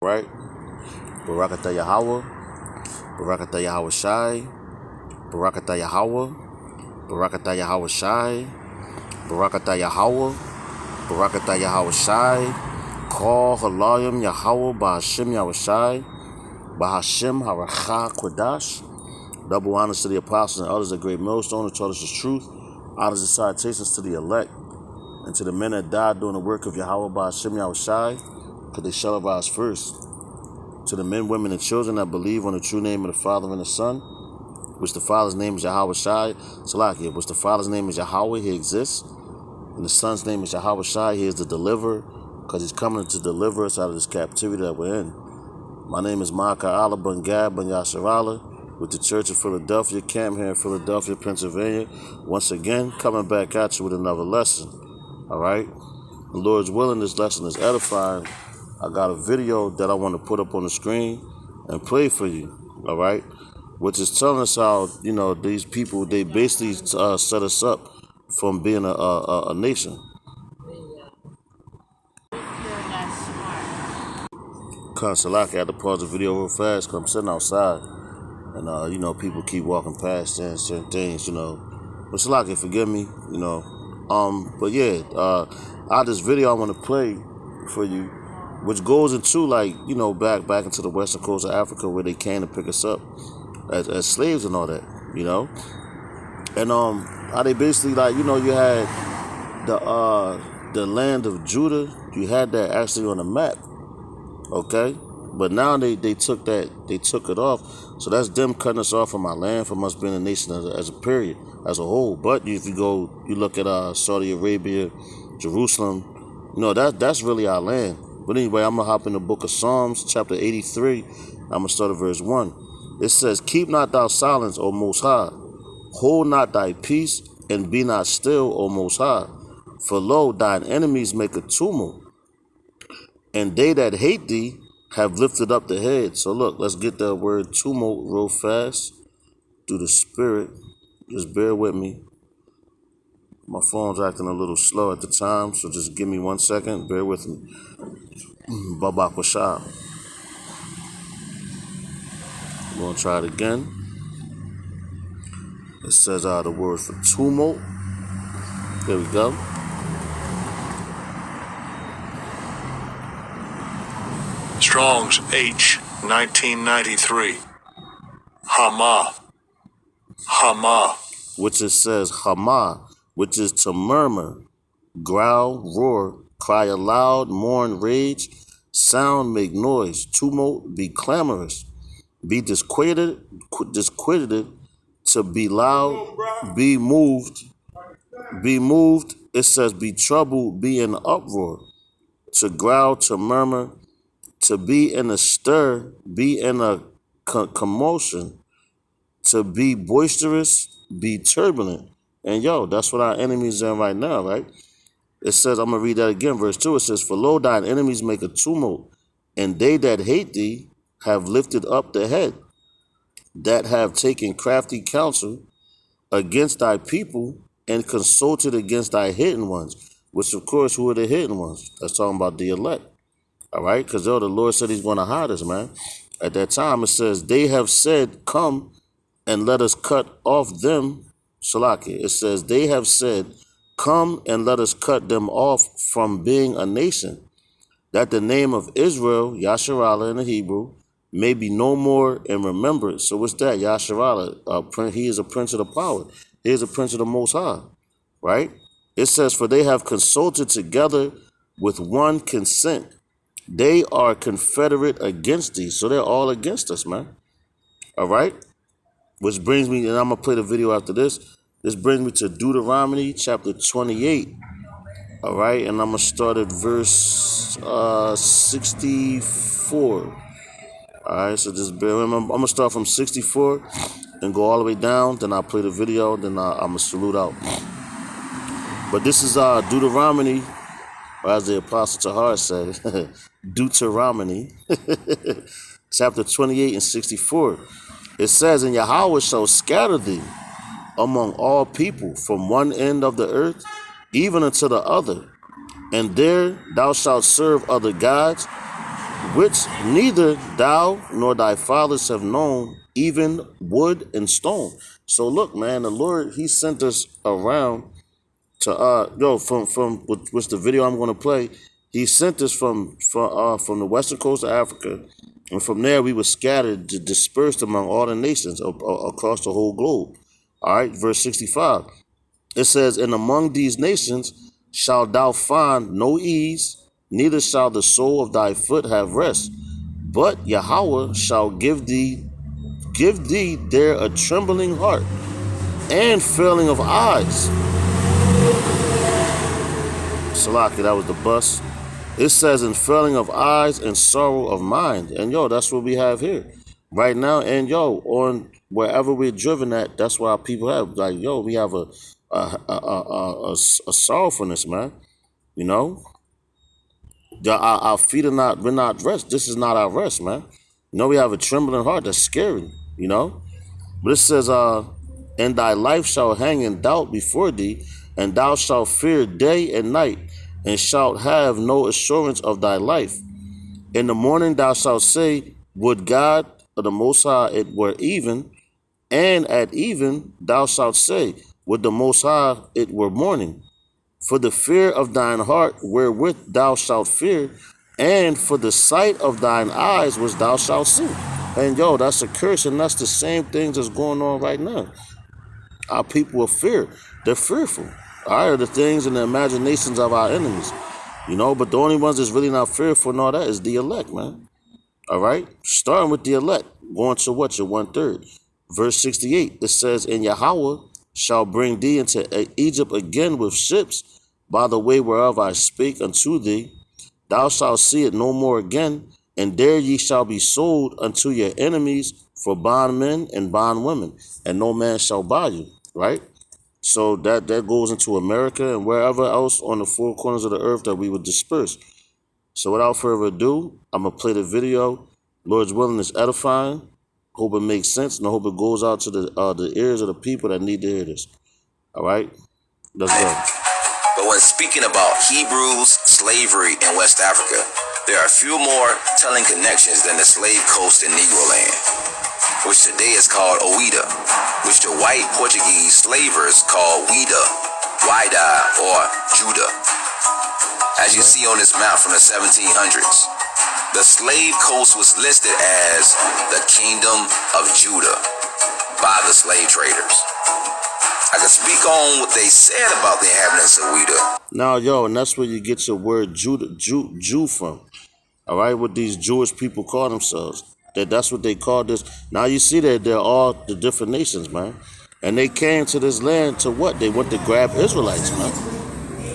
Right? Barakatah Yahweh, Barakatah Yahweh Shai, Barakatah Yahweh, Barakatah Yahweh Shai, Barakatah Yahweh, Barakatah Yahweh Shai, Call Halayim Yahweh Bahashim Yahweh Shai, Bahashim Haracha Kodash. Double honors to the apostles and others, a great millstone who taught us the truth. Honors and salutations to the elect and to the men that died doing the work of Yahweh Bahashim Yahweh Shai, because they shall arise first. To the men, women, and children that believe on the true name of the Father and the Son, which the Father's name is Yahweh Shai, Salakia, which the Father's name is Yahweh, he exists, and the Son's name is Yahweh Shai, he is the deliverer, because he's coming to deliver us out of this captivity that we're in. My name is Ma'aka Allah Ben Gad Ben Yasser Allah, with the Church of Philadelphia camp here in Philadelphia, Pennsylvania. Once again, coming back at you with another lesson. All right? The Lord's willing, this lesson is edifying. I got a video that I want to put up on the screen and play for you, all right? Which is telling us how, these people, they basically set us up from being a nation. Salaki, I had to pause the video real fast because I'm sitting outside and, people keep walking past saying certain things, But Salaki, forgive me, But yeah, I had this video I want to play for you, which goes into back into the western coast of Africa where they came to pick us up as slaves and all that, and how they basically you had the land of Judah, you had that actually on the map, okay, but now they took it off, so that's them cutting us off from our land, from us being a nation as a period, as a whole. But if you look at Saudi Arabia, Jerusalem, that's really our land. But anyway, I'm going to hop in the book of Psalms, chapter 83. I'm going to start at verse 1. It says, Keep not thou silence, O Most High. Hold not thy peace, and be not still, O Most High. For lo, thine enemies make a tumult, and they that hate thee have lifted up the head. So look, let's get that word tumult real fast through the Spirit. Just bear with me. My phone's acting a little slow at the time, so just give me 1 second. Bear with me. Babak Bashar. I'm going to try it again. It says the word for tumult. There we go. Strong's H, 1993. Hama. Which it says Hama, which is to murmur, growl, roar, cry aloud, mourn, rage, sound, make noise, tumult, be clamorous, be disquieted, to be loud, be moved. It says be troubled, be in uproar, to growl, to murmur, to be in a stir, be in a commotion, to be boisterous, be turbulent. And that's what our enemies are in right now, right? It says, I'm going to read that again, verse 2. It says, For lo, thine enemies make a tumult, and they that hate thee have lifted up the head, that have taken crafty counsel against thy people and consulted against thy hidden ones. Which, of course, who are the hidden ones? That's talking about the elect. All right? Because the Lord said he's going to hide us, man. At that time, it says, they have said, Come and let us cut off them. Salaki. It says, they have said, Come and let us cut them off from being a nation, that the name of Israel, Yasharallah in the Hebrew, may be no more in remembrance. So what's that? Yasharallah, he is a prince of the power. He is a prince of the Most High, right? It says, For they have consulted together with one consent. They are confederate against thee. So they're all against us, man. All right? Which brings me, and I'm going to play the video after this. This brings me to Deuteronomy chapter 28. All right? And I'm going to start at verse 64. All right? So just bear with me. I'm going to start from 64 and go all the way down. Then I'll play the video. Then I'm going to salute out. But this is Deuteronomy, or as the Apostle Tahar said, Deuteronomy, chapter 28 and 64. It says, And Yahweh shall scatter thee among all people from one end of the earth even unto the other, and there thou shalt serve other gods, which neither thou nor thy fathers have known, even wood and stone. So look, man, the Lord, he sent us around to from which the video I'm going to play. He sent us from the western coast of Africa, and from there we were scattered, dispersed among all the nations across the whole globe. All right, verse 65. It says, "And among these nations shalt thou find no ease, neither shall the sole of thy foot have rest. But Yahweh shall give thee there a trembling heart and failing of eyes." Salaki, that was the bus. It says, "in failing of eyes and sorrow of mind." And yo, that's what we have here right now. And yo, on wherever we're driven at, that's what our people have. Like, yo, we have a sorrowfulness, man. You know, our feet are not, we're not rest. This is not our rest, man. You know, we have a trembling heart that's scary, you know. But it says, "And thy life shall hang in doubt before thee, and thou shalt fear day and night, and shalt have no assurance of thy life. In the morning thou shalt say, Would God of the Most High it were even, and at even thou shalt say, Would the Most High it were morning. For the fear of thine heart wherewith thou shalt fear, and for the sight of thine eyes which thou shalt see." And yo, that's a curse, and that's the same things that's going on right now. Our people are fear. They're fearful. All right, the things and the imaginations of our enemies. You know, but the only ones that's really not fearful and all that is the elect, man. All right? Starting with the elect, going to what? Your 1/3. Verse 68, it says, "And Yahweh shall bring thee into Egypt again with ships, by the way whereof I spake unto thee. Thou shalt see it no more again, and there ye shall be sold unto your enemies for bondmen and bondwomen, and no man shall buy you." Right? So that goes into America and wherever else on the four corners of the earth that we would disperse. So without further ado, I'm going to play the video. Lord's willing, is edifying. Hope it makes sense, and I hope it goes out to the ears of the people that need to hear this. All right? Let's go. But when speaking about Hebrews' slavery in West Africa, there are few more telling connections than the slave coast in Negro land, which today is called Ouida, which the white Portuguese slavers called Wida, or Judah. As you see on this map from the 1700s, the slave coast was listed as the Kingdom of Judah by the slave traders. I can speak on what they said about the inhabitants of Ouida. Now, yo, and that's where you get your word Jew from. All right, what these Jewish people call themselves. That's what they call this. Now you see that they're all the different nations, man. And they came to this land to what? They went to grab Israelites, man.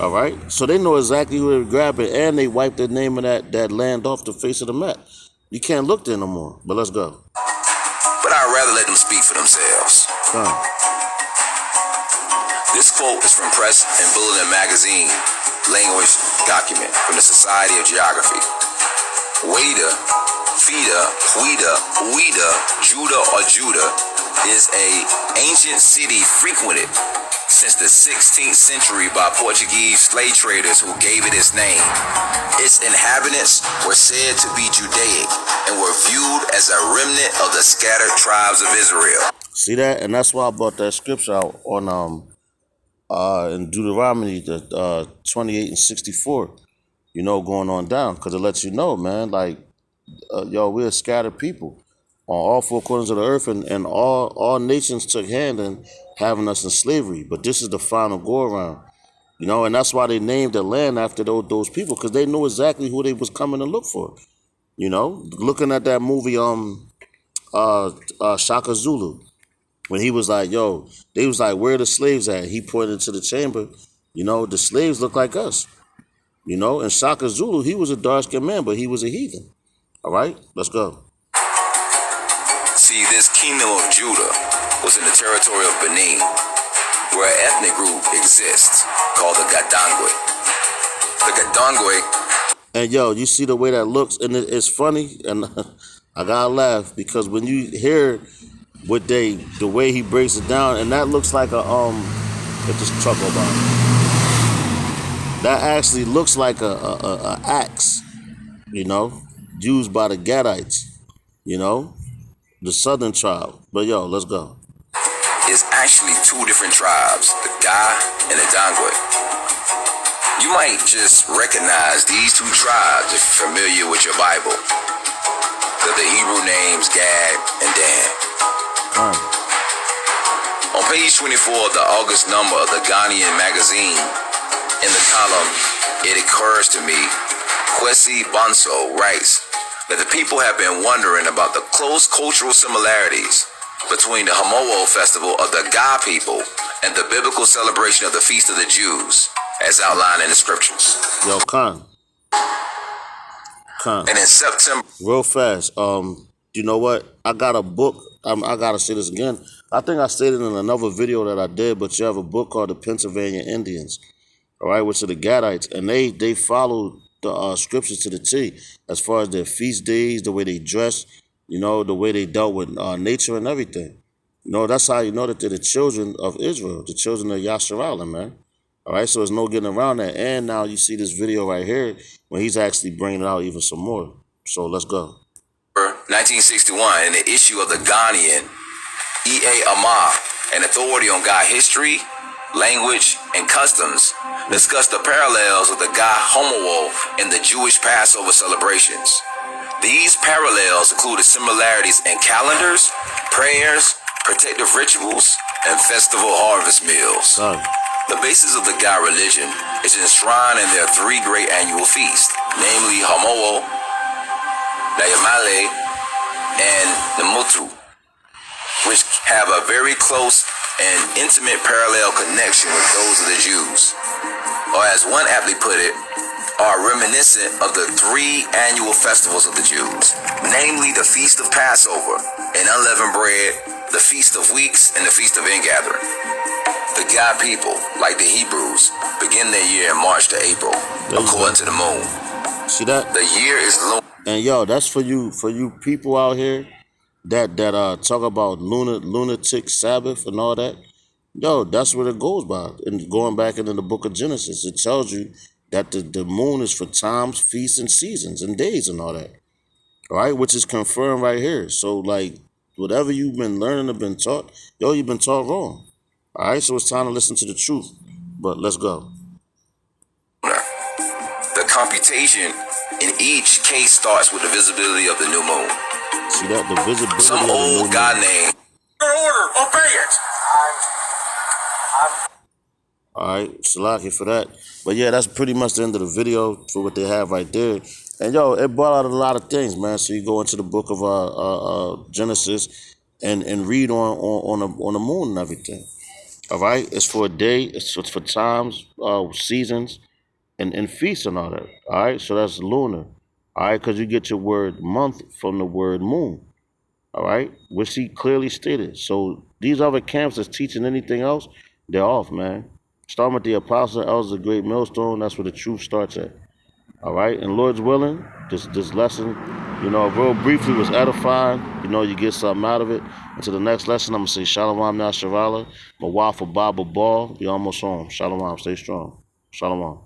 All right? So they know exactly who they were grabbing, and they wiped the name of that land off the face of the map. You can't look there no more. But let's go. But I'd rather let them speak for themselves. This quote is from Press and Bulletin Magazine, language document from the Society of Geography. Ouida, Ouida, Judah or Judah, is an ancient city frequented since the 16th century by Portuguese slave traders who gave it its name. Its inhabitants were said to be Judaic and were viewed as a remnant of the scattered tribes of Israel. See that? And that's why I brought that scripture out on in Deuteronomy 28 and 64, you know, going on down, because it lets you know, man, like, yo, we're a scattered people on all four corners of the earth, and all nations took hand in having us in slavery. But this is the final go around, you know, and that's why they named the land after those people, because they knew exactly who they was coming to look for. You know, looking at that movie, Shaka Zulu, when he was like, yo, they was like, where are the slaves at? He pointed to the chamber. You know, the slaves look like us. You know, and Shaka Zulu, he was a dark-skinned man, but he was a heathen. All right, let's go. See, this kingdom of Judah was in the territory of Benin, where an ethnic group exists called the Gadangwe. The Gadangwe. And yo, you see the way that looks, and it's funny, and I gotta laugh, because when you hear the way he breaks it down, and that looks like a get this truck over. That actually looks like a axe, you know. used by the Gadites, you know, the southern tribe. But yo, let's go. It's actually two different tribes, the Ga and the Dangwe. You might just recognize these two tribes if you're familiar with your Bible. They're the Hebrew names Gad and Dan. On page 24 of the August number of the Ghanaian magazine, in the column, It Occurs to Me, Kwesi Bonso writes that the people have been wondering about the close cultural similarities between the Hamowo festival of the Ga people and the biblical celebration of the Feast of the Jews, as outlined in the scriptures. Yo, Khan. And in September, Real fast. You know what? I got a book. I gotta say this again. I think I stated in another video that I did, but you have a book called The Pennsylvania Indians, all right, which are the Gadites, and they follow the scriptures to the T as far as their feast days, the way they dress, you know, the way they dealt with nature and everything. You know, that's how you know that they're the children of Israel, the children of Yasharallah, man. All right, so there's no getting around that. And now you see this video right here when he's actually bringing it out even some more. So let's go. 1961, in the issue of the Ghanaian, E.A. Amar, an authority on Ga history, language, and customs, discussed the parallels of the Ga Hamowo in the Jewish Passover celebrations. These parallels included similarities in calendars, prayers, protective rituals, and festival harvest meals. The basis of the Ga religion is enshrined in their three great annual feasts, namely Hamowo, Nayamale, and Namutu, which have a very close and intimate parallel connection with those of the Jews, or as one aptly put it, are reminiscent of the three annual festivals of the Jews, namely the Feast of Passover and Unleavened Bread, the Feast of Weeks, and the Feast of Ingathering. The Ga people, like the Hebrews, begin their year in March to April, according to the moon. See that? The year is lunar. And yo, that's for you people out here that talk about lunatic Sabbath and all that. Yo, that's what it goes by. And going back into the book of Genesis, it tells you that the moon is for times, feasts, and seasons, and days, and all that. All right, which is confirmed right here. So, like, whatever you've been learning or been taught, yo, you've been taught wrong. All right, so it's time to listen to the truth. But let's go. The computation in each case starts with the visibility of the new moon. See that? The visibility Some of the old new God moon. name. Order, obey it. All right, Salaki for that. But yeah, that's pretty much the end of the video for what they have right there. And yo, it brought out a lot of things, man. So you go into the book of Genesis and read on the moon and everything. All right, it's for a day, it's for times, seasons, and feasts and all that. All right, so that's lunar. All right, because you get your word month from the word moon. All right, which he clearly stated. So these other camps that's teaching anything else, they're off, man. Starting with the Apostle, elders of the Great Millstone, that's where the truth starts at. All right, and Lord's willing, this lesson, you know, real briefly was edifying. You know, you get something out of it. Until the next lesson, I'm going to say Shalom Nasharala, Mawafa Baba Ball. Be almost home. Shalom, stay strong. Shalom.